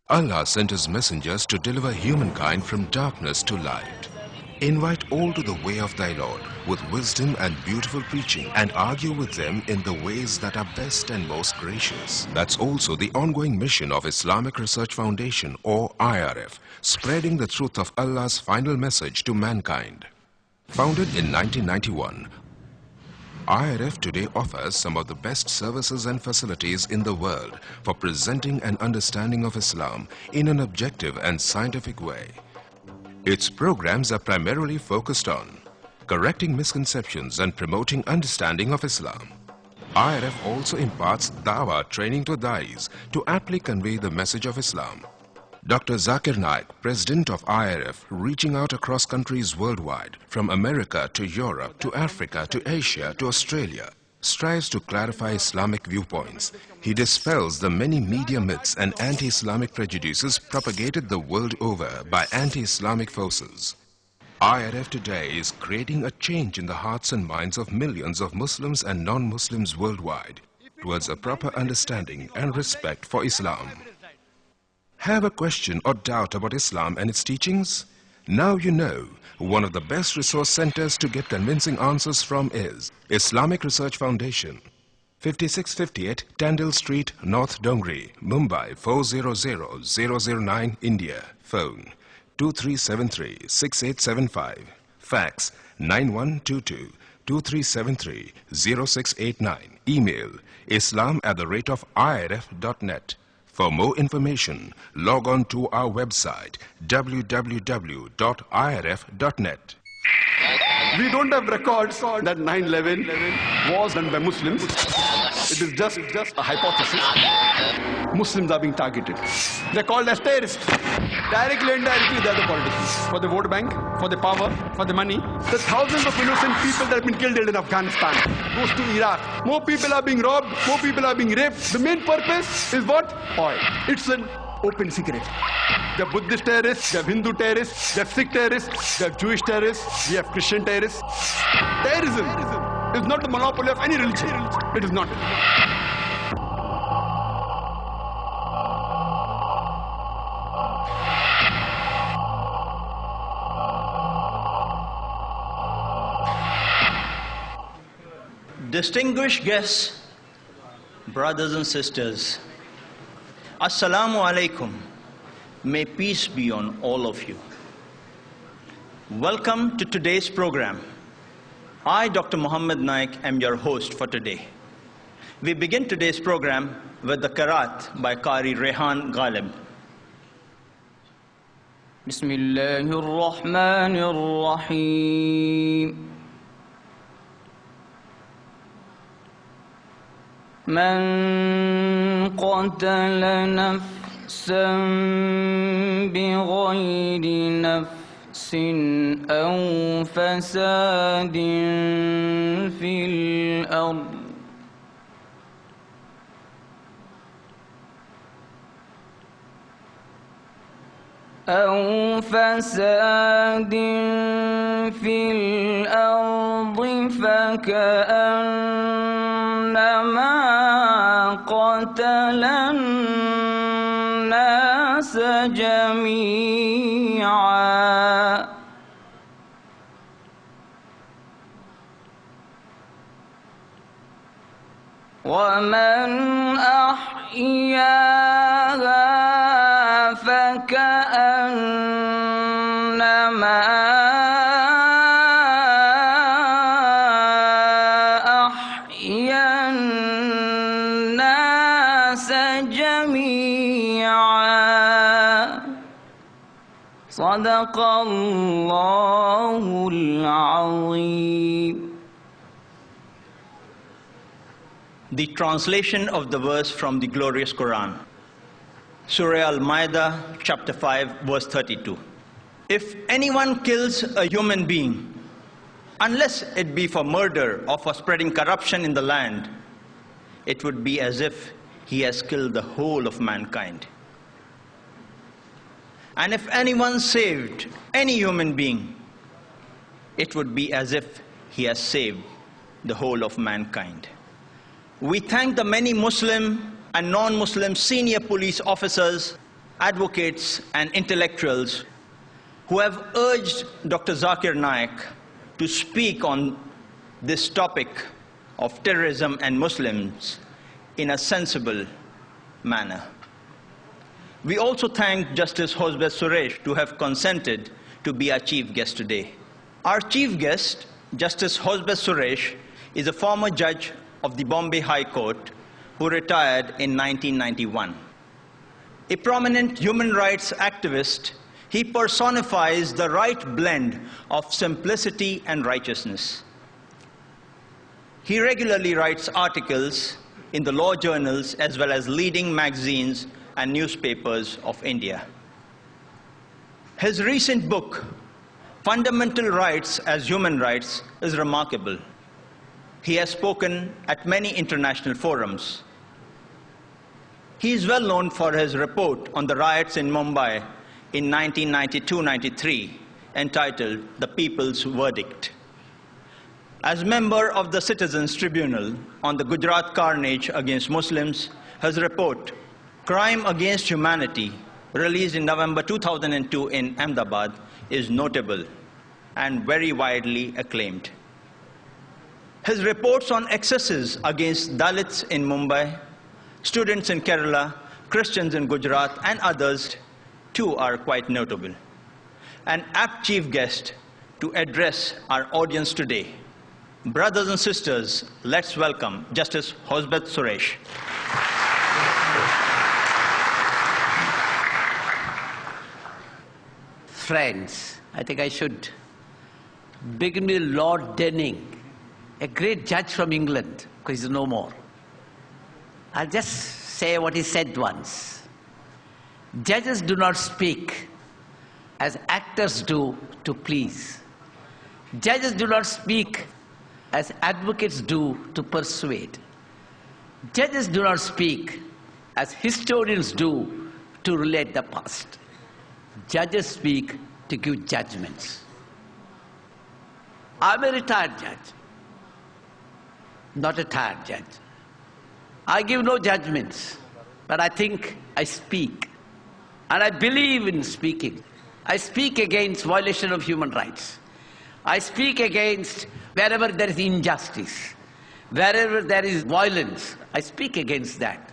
Allah sent His messengers to deliver humankind from darkness to light. Invite all to the way of thy Lord with wisdom and beautiful preaching, and argue with them in the ways that are best and most gracious. That's also the ongoing mission of Islamic Research Foundation, or IRF, spreading the truth of Allah's final message to mankind. Founded in 1991, IRF today offers some of the best services and facilities in the world for presenting an understanding of Islam in an objective and scientific way. Its programs are primarily focused on correcting misconceptions and promoting understanding of Islam. IRF also imparts dawah training to da'is to aptly convey the message of Islam. Dr. Zakir Naik, President of IRF, reaching out across countries worldwide, from America to Europe to Africa to Asia to Australia, strives to clarify Islamic viewpoints. He dispels the many media myths and anti-Islamic prejudices propagated the world over by anti-Islamic forces. IRF today is creating a change in the hearts and minds of millions of Muslims and non-Muslims worldwide towards a proper understanding and respect for Islam. Have a question or doubt about Islam and its teachings? Now you know. One of the best resource centers to get convincing answers from is Islamic Research Foundation, 5658 Tandil Street, North Dongri, Mumbai 400009, India. Phone 2373-6875. Fax 9122-2373-0689. Email islam@irf.net. For more information, log on to our website www.irf.net. We don't have records that 9/11 was done by Muslims. It is just a hypothesis. Muslims are being targeted. They're called as terrorists. Directly and indirectly, they're the politicians. For the vote bank, for the power, for the money. The thousands of innocent people that have been killed in Afghanistan goes to Iraq. More people are being robbed, more people are being raped. The main purpose is what? Oil. It's an open secret. They have Buddhist terrorists, they have Hindu terrorists, they have Sikh terrorists, they have Jewish terrorists, we have Christian terrorists. Terrorism is not the monopoly of any religion. It is not. Distinguished guests, brothers and sisters, Assalamu alaikum. May peace be on all of you. Welcome to today's program. I, Dr. Muhammad Naik, am your host for today. We begin today's program with the Qiraat by Qari Rehan Ghalib. Bismillahir Rahmanir Rahim. من قتل نفسا بغير نفس أو فساد في الأرض فكأنما قتل الناس جميعا ومن أحياها فكأنما أحيا الناس جميعا صدق الله العظيم. The translation of the verse from the glorious Qur'an. Surah Al-Ma'idah, chapter 5, verse 32. If anyone kills a human being, unless it be for murder or for spreading corruption in the land, it would be as if he has killed the whole of mankind. And if anyone saved any human being, it would be as if he has saved the whole of mankind. We thank the many Muslim and non-Muslim senior police officers advocates and intellectuals who have urged Dr. Zakir Naik to speak on this topic of terrorism and Muslims in a sensible manner. We also thank Justice Hosbet Suresh to have consented to be our chief guest today. Our chief guest, Justice Hosbet Suresh, is a former judge of the Bombay High Court who retired in 1991. A prominent human rights activist, he personifies the right blend of simplicity and righteousness. He regularly writes articles in the law journals as well as leading magazines and newspapers of India. His recent book, Fundamental Rights as Human Rights, is remarkable. He has spoken at many international forums. He is well known for his report on the riots in Mumbai in 1992-93, entitled The People's Verdict. As member of the Citizens Tribunal on the Gujarat carnage against Muslims, his report, Crime Against Humanity, released in November 2002 in Ahmedabad, is notable and very widely acclaimed. His reports on excesses against Dalits in Mumbai, students in Kerala, Christians in Gujarat, and others too are quite notable. An apt chief guest to address our audience today. Brothers and sisters, let's welcome Justice Hosbet Suresh. Friends, I think I should begin with Lord Denning, a great judge from England, because he's no more. I'll just say what he said once. Judges do not speak as actors do to please. Judges do not speak as advocates do to persuade. Judges do not speak as historians do to relate the past. Judges speak to give judgments. I'm a retired judge, not a tired judge. I give no judgments, but I think I speak. And I believe in speaking. I speak against violation of human rights. I speak against wherever there is injustice, wherever there is violence. I speak against that.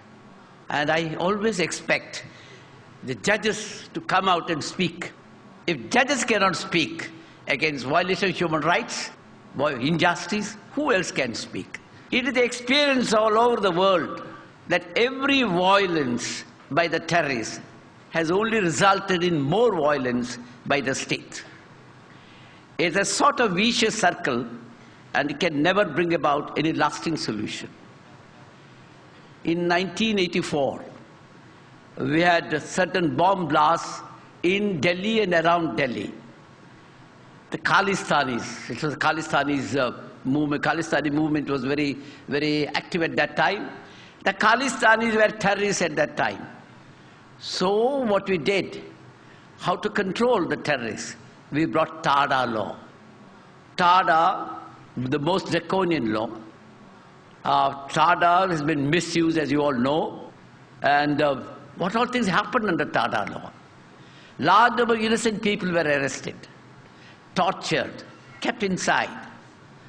And I always expect the judges to come out and speak. If judges cannot speak against violation of human rights, injustice, who else can speak? It is the experience all over the world that every violence by the terrorists has only resulted in more violence by the state. It's a sort of vicious circle, and it can never bring about any lasting solution. In 1984, we had certain bomb blasts in Delhi and around Delhi. The Khalistanis, it was the Khalistanis movement. Khalistani movement was very, very active at that time. The Khalistanis were terrorists at that time. So what we did, how to control the terrorists? We brought TADA law. TADA, the most draconian law. TADA has been misused, as you all know. And what all things happened under TADA law? Large number of innocent people were arrested, tortured, kept inside.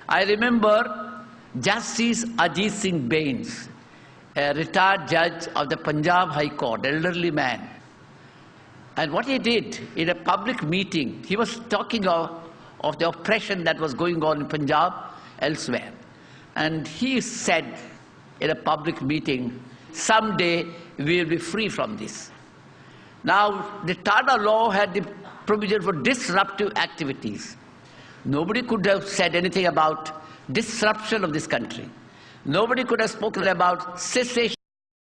I remember Justice Ajit Singh Bains, a retired judge of the Punjab High Court, elderly man. And what he did in a public meeting, he was talking of the oppression that was going on in Punjab, elsewhere. And he said in a public meeting, someday we will be free from this. Now, the TADA law had the provision for disruptive activities. Nobody could have said anything about disruption of this country. Nobody could have spoken about cessation